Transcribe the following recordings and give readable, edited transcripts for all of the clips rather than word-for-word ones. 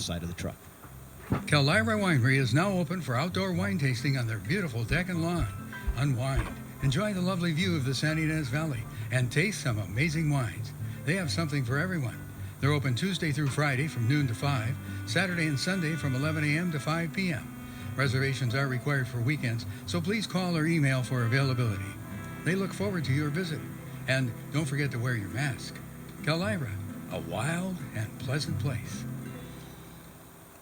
the side of the truck. Calira Winery is now open for outdoor wine tasting on their beautiful deck and lawn. Unwind, enjoy the lovely view of the San Ynez Valley, and taste some amazing wines. They have something for everyone. They're open Tuesday through Friday from noon to 5, Saturday and Sunday from 11 a.m. to 5 p.m. Reservations are required for weekends, so please call or email for availability. They look forward to your visit. And don't forget to wear your mask. Calira, a wild and pleasant place.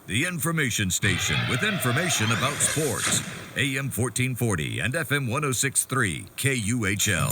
The information station with information about sports. AM 1440 and FM 106.3 KUHL.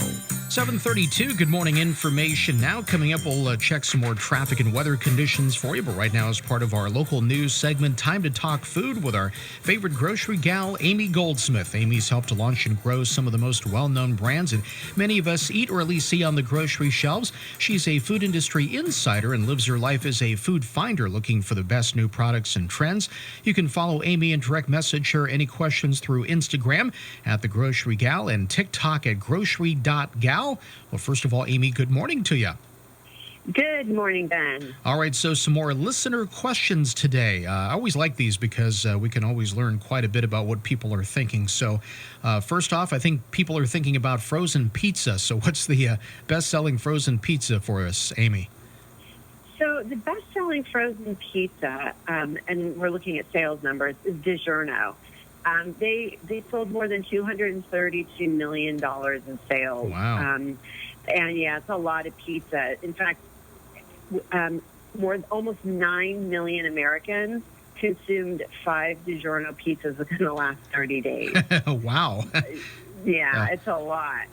7:32, good morning information now. Coming up, we'll check some more traffic and weather conditions for you. But right now, as part of our local news segment, time to talk food with our favorite grocery gal, Amy Goldsmith. Amy's helped to launch and grow some of the most well-known brands and many of us eat or at least see on the grocery shelves. She's a food industry insider and lives her life as a food finder, looking for the best new products and trends. You can follow Amy and direct message her any questions through Instagram at The Grocery Gal and TikTok at grocery.gal. Well, first of all, Amy, good morning to you. Good morning, Ben. All right, so some more listener questions today. I always like these because we can always learn quite a bit about what people are thinking. So first off, I think people are thinking about frozen pizza. So what's the best-selling frozen pizza for us, Amy? So the best-selling frozen pizza, and we're looking at sales numbers, is DiGiorno. They sold more than $232 million in sales. Wow. And yeah, it's a lot of pizza. In fact, almost 9 million Americans consumed 5 DiGiorno pizzas within the last 30 days. Wow. Yeah, it's a lot.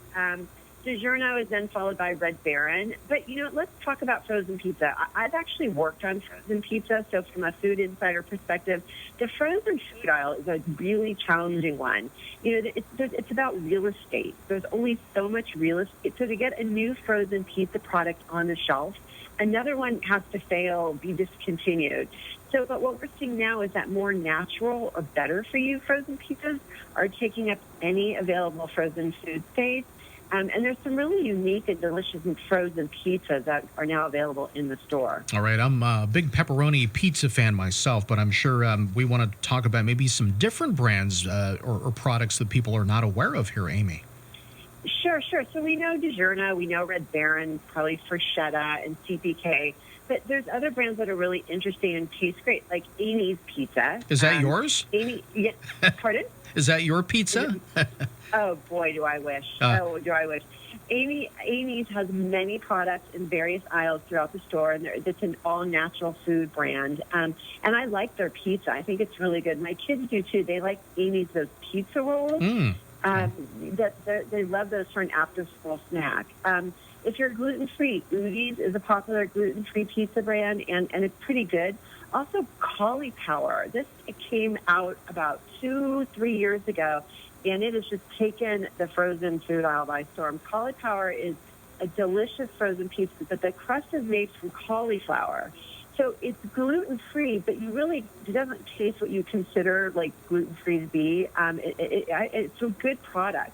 DiGiorno is then followed by Red Baron. But, let's talk about frozen pizza. I've actually worked on frozen pizza, so from a food insider perspective, the frozen food aisle is a really challenging one. It's about real estate. There's only so much real estate. So to get a new frozen pizza product on the shelf, another one has to fail, be discontinued. So, but what we're seeing now is that more natural or better for you frozen pizzas are taking up any available frozen food space. And there's some really unique and delicious frozen pizzas that are now available in the store. All right, I'm a big pepperoni pizza fan myself, but I'm sure we want to talk about maybe some different brands or products that people are not aware of here, Amy. Sure. So we know DiGiorno, we know Red Baron, probably Freschetta and CPK, but there's other brands that are really interesting and taste great, like Amy's Pizza. Is that yours? Amy, yeah, pardon? Is that your pizza? Oh, boy, do I wish. Do I wish. Amy's has many products in various aisles throughout the store, and it's an all-natural food brand. And I like their pizza. I think it's really good. My kids do, too. They like Amy's, those pizza rolls. They love those for an after-school snack. If you're gluten-free, Udi's is a popular gluten-free pizza brand, and it's pretty good. Also, Cauliflower. This came out about 2-3 years ago, and it has just taken the frozen food aisle by storm. Cauliflower is a delicious frozen pizza, but the crust is made from cauliflower. So it's gluten-free, but it doesn't taste what you consider like gluten-free to be. It's a good product.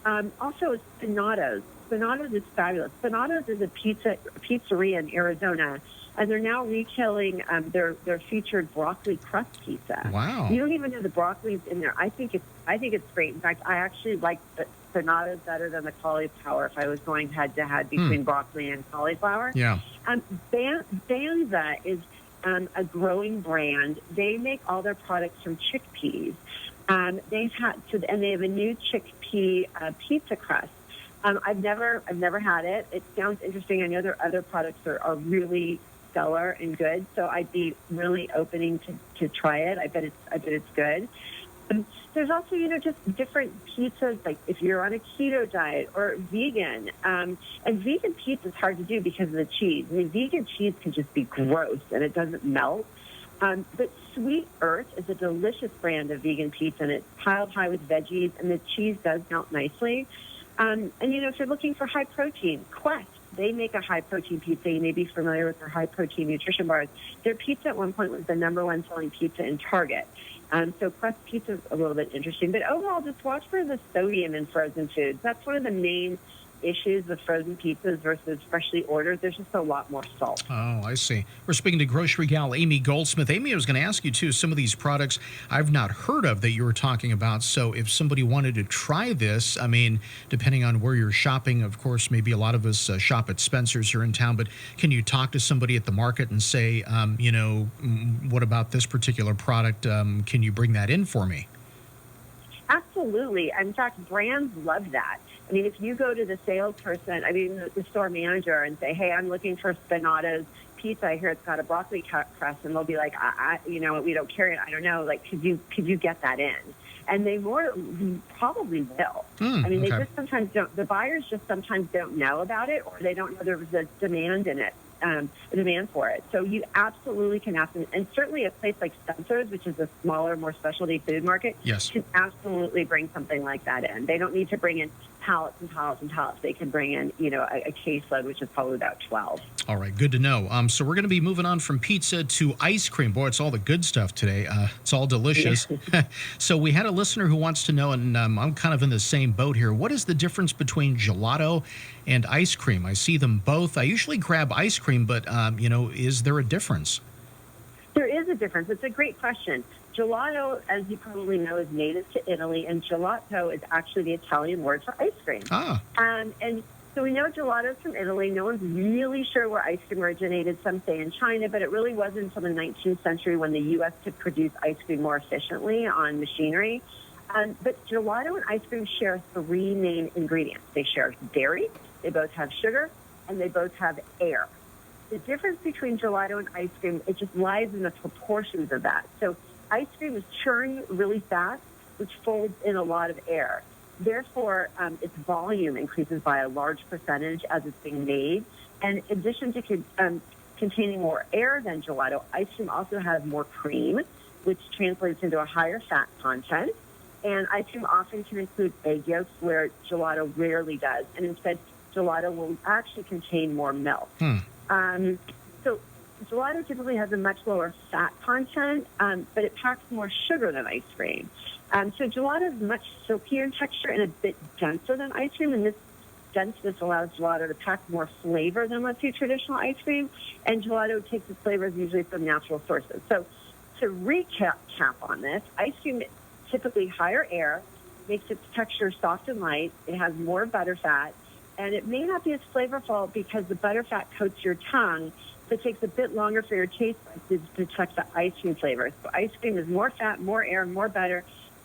Also, Spinato's. Spinato's is fabulous. Spinato's is a pizzeria in Arizona, and they're now retailing their featured broccoli crust pizza. Wow! You don't even know the broccoli's in there. I think it's great. In fact, I actually like the Spinato's better than the cauliflower if I was going head-to-head between broccoli and cauliflower. Yeah. Banza is a growing brand. They make all their products from chickpeas. They have a new chickpea pizza crust. I've never had it. It sounds interesting. I know their other products are really stellar and good, so I'd be really opening to try it. I bet it's good. There's also, just different pizzas, like if you're on a keto diet or vegan. And vegan pizza is hard to do because of the cheese. I mean, vegan cheese can just be gross and it doesn't melt. But Sweet Earth is a delicious brand of vegan pizza, and it's piled high with veggies, and the cheese does melt nicely. And, if you're looking for high protein, Quest, they make a high-protein pizza. You may be familiar with their high-protein nutrition bars. Their pizza at one point was the #1 selling pizza in Target. So Quest pizza is a little bit interesting. But overall, just watch for the sodium in frozen foods. That's one of the main issues with frozen pizzas versus freshly ordered. There's just a lot more salt. Oh, I see. We're speaking to Grocery Gal Amy Goldsmith. Amy, I was going to ask you, too, some of these products I've not heard of that you were talking about. So if somebody wanted to try this, I mean, depending on where you're shopping, of course, maybe a lot of us shop at Spencer's here in town, but can you talk to somebody at the market and say, what about this particular product? Can you bring that in for me? Absolutely. In fact, brands love that. I mean, if you go to the salesperson, the store manager, and say, hey, I'm looking for Spinato's pizza. I hear it's got a broccoli crust, and they'll be like, we don't carry it. I don't know. Like, could you get that in? And they probably will. They just sometimes don't. The buyers just sometimes don't know about it, or they don't know there was a demand in it. A demand for it. So you absolutely can ask them. And certainly a place like Spencer's, which is a smaller, more specialty food market, yes, can absolutely bring something like that in. They don't need to bring in pallets and pallets and pallets. They can bring in, a caseload, which is probably about 12. All right, good to know. So we're going to be moving on from pizza to ice cream. Boy, it's all the good stuff today. It's all delicious. So we had a listener who wants to know, and I'm kind of in the same boat here. What is the difference between gelato and ice cream? I see them both. I usually grab ice cream, but, is there a difference? There is a difference. It's a great question. Gelato, as you probably know, is native to Italy, and gelato is actually the Italian word for ice cream. And so we know gelato is from Italy. No one's really sure where ice cream originated. Some say in China, but it really wasn't until the 19th century when the U.S. could produce ice cream more efficiently on machinery. But gelato and ice cream share three main ingredients. They share dairy, they both have sugar, and they both have air. The difference between gelato and ice cream, it just lies in the proportions of that. So ice cream is churned really fast, which folds in a lot of air. Therefore, its volume increases by a large percentage as it's being made. And in addition to containing more air than gelato, ice cream also has more cream, which translates into a higher fat content. And ice cream often can include egg yolks, where gelato rarely does. And instead, gelato will actually contain more milk. So gelato typically has a much lower fat content, but it packs more sugar than ice cream. So gelato is much silkier in texture and a bit denser than ice cream, and this denseness allows gelato to pack more flavor than, let's say, traditional ice cream. And gelato takes its flavors usually from natural sources. So to recap on this, ice cream typically higher air, makes its texture soft and light. It has more butterfat, and it may not be as flavorful because the butterfat coats your tongue, so it takes a bit longer for your taste buds to detect the ice cream flavor. So ice cream is more fat, more air, more butter,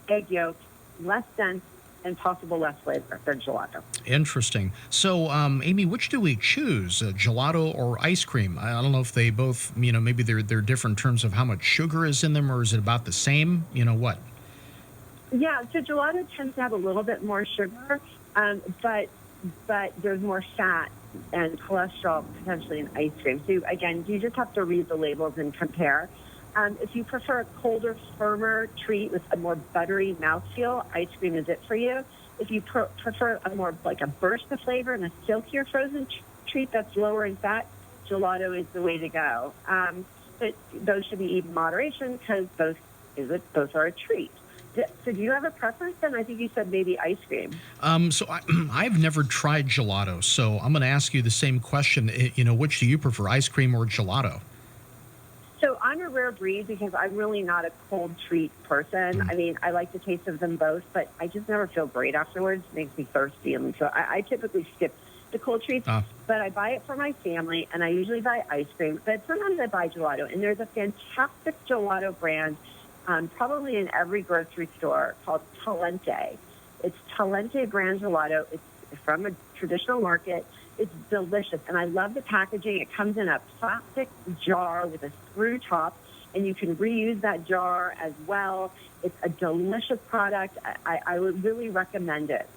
egg yolk, less dense, and possible less flavor than gelato. Interesting. So, Amy, which do we choose, gelato or ice cream? I don't know if they both, maybe they're different in terms of how much sugar is in them, or is it about the same? What? Yeah, so gelato tends to have a little bit more sugar, but there's more fat and cholesterol potentially in ice cream. So again, you just have to read the labels and compare. If you prefer a colder, firmer treat with a more buttery mouthfeel, ice cream is it for you. If you prefer a more like a burst of flavor and a silkier frozen treat that's lower in fat, gelato is the way to go. But those should be eaten in moderation because both are a treat. So do you have a preference then? I think you said maybe ice cream. So I've never tried gelato, so I'm going to ask you the same question. Which do you prefer, ice cream or gelato? So I'm a rare breed because I'm really not a cold treat person. I mean, I like the taste of them both, but I just never feel great afterwards. It makes me thirsty. And so I typically skip the cold treats, but I buy it for my family, and I usually buy ice cream. But sometimes I buy gelato, and there's a fantastic gelato brand probably in every grocery store called Talente. It's Talente brand gelato. It's from a traditional market. It's delicious, and I love the packaging. It comes in a plastic jar with a screw top, and you can reuse that jar as well. It's a delicious product. I would really recommend it.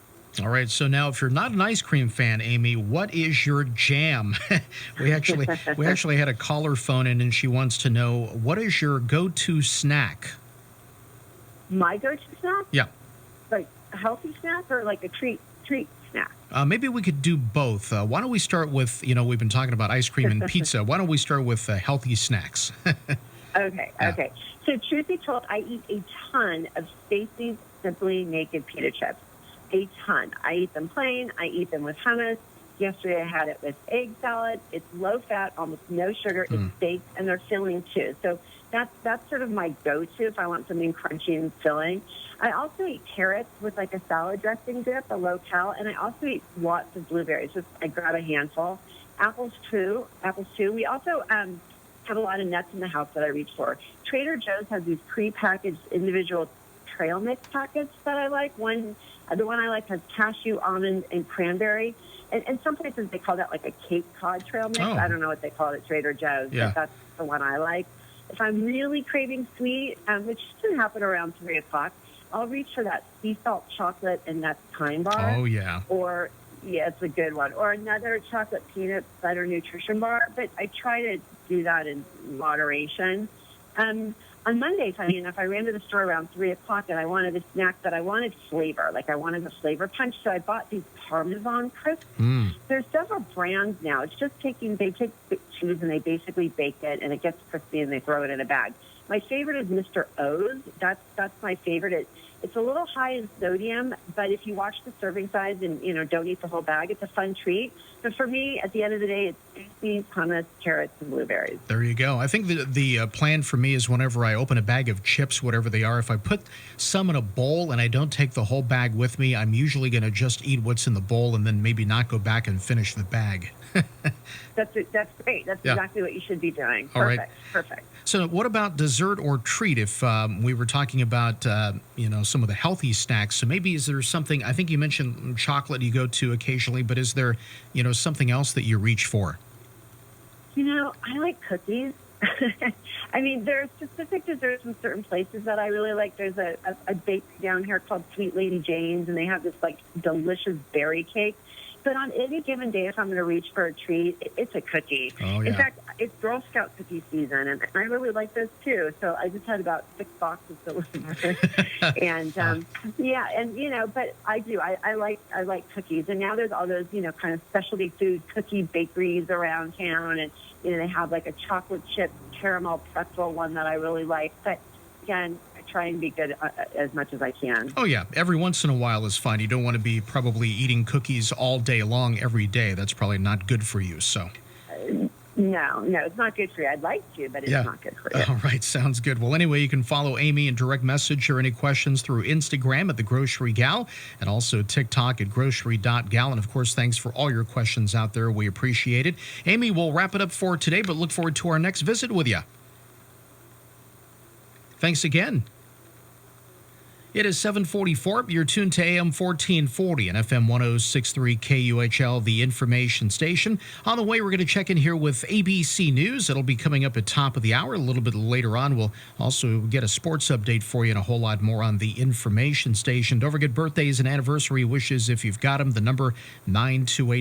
All right, so now if you're not an ice cream fan, Amy, what is your jam? we actually had a caller phone in, and she wants to know, what is your go-to snack? My go-to snack? Yeah. Like a healthy snack or like a treat snack? Maybe we could do both. Why don't we start with, we've been talking about ice cream and pizza. Why don't we start with healthy snacks? Okay. So truth be told, I eat a ton of Stacy's Simply Naked Pita Chips. a ton. I eat them plain. I eat them with hummus. Yesterday I had it with egg salad. It's low fat, almost no sugar. It's baked, and they're filling too. So that's sort of my go-to if I want something crunchy and filling. I also eat carrots with like a salad dressing dip, a low-cal, and I also eat lots of blueberries. Just I grab a handful. Apples too. We also have a lot of nuts in the house that I reach for. Trader Joe's has these pre-packaged individual trail mix packets that I like. The one I like has cashew, almond, and cranberry. And some places they call that like a Cape Cod trail mix. Oh. I don't know what they call it at Trader Joe's, Yeah. but that's the one I like. If I'm really craving sweet, which can happen around 3 o'clock, I'll reach for that sea salt chocolate and nuts Time Bar. Oh, yeah. Or, yeah, it's a good one. Or another chocolate peanut butter nutrition bar. But I try to do that in moderation. On Monday, funny enough, I ran to the store around 3 o'clock and I wanted a snack, but I wanted flavor. Like I wanted a flavor punch. So I bought these Parmesan crisps. There's several brands now. It's just they take cheese and they basically bake it and it gets crispy and they throw it in a bag. My favorite is Mr. O's. That's my favorite. It's a little high in sodium, but if you watch the serving size and, don't eat the whole bag, it's a fun treat. But for me, at the end of the day, it's beans, hummus, carrots, and blueberries. There you go. I think the plan for me is whenever I open a bag of chips, whatever they are, if I put some in a bowl and I don't take the whole bag with me, I'm usually going to just eat what's in the bowl and then maybe not go back and finish the bag. That's great. That's exactly what you should be doing. All right. Perfect. So what about dessert or treat? If we were talking about, some of the healthy snacks, so maybe is there something, I think you mentioned chocolate you go to occasionally, but is there, something else that you reach for? I like cookies. I mean, there are specific desserts in certain places that I really like. There's a bakery down here called Sweet Lady Jane's, and they have this, delicious berry cake. But on any given day, if I'm going to reach for a treat, it's a cookie. Oh, yeah. In fact, it's Girl Scout cookie season, and I really like those, too. So I just had about 6 boxes delivered. And, but I do. I like cookies. And now there's all those, kind of specialty food cookie bakeries around town. And, they have, like, a chocolate chip caramel pretzel one that I really like. But, again, try and be good as much as I can. Oh, yeah. Every once in a while is fine. You don't want to be probably eating cookies all day long every day. That's probably not good for you. So. No, it's not good for you. I'd like to, but it's not good for you. All right. Sounds good. Well, anyway, you can follow Amy and direct message or any questions through Instagram at The Grocery Gal and also TikTok at grocery.gal. And, of course, thanks for all your questions out there. We appreciate it. Amy, we'll wrap it up for today, but look forward to our next visit with you. Thanks again. It is 7:44. You're tuned to AM 1440 and FM 106.3 KUHL, the information station. On the way, we're going to check in here with ABC News. It'll be coming up at top of the hour. A little bit later on, we'll also get a sports update for you and a whole lot more on the information station. Don't forget birthdays and anniversary wishes if you've got them. The number 928.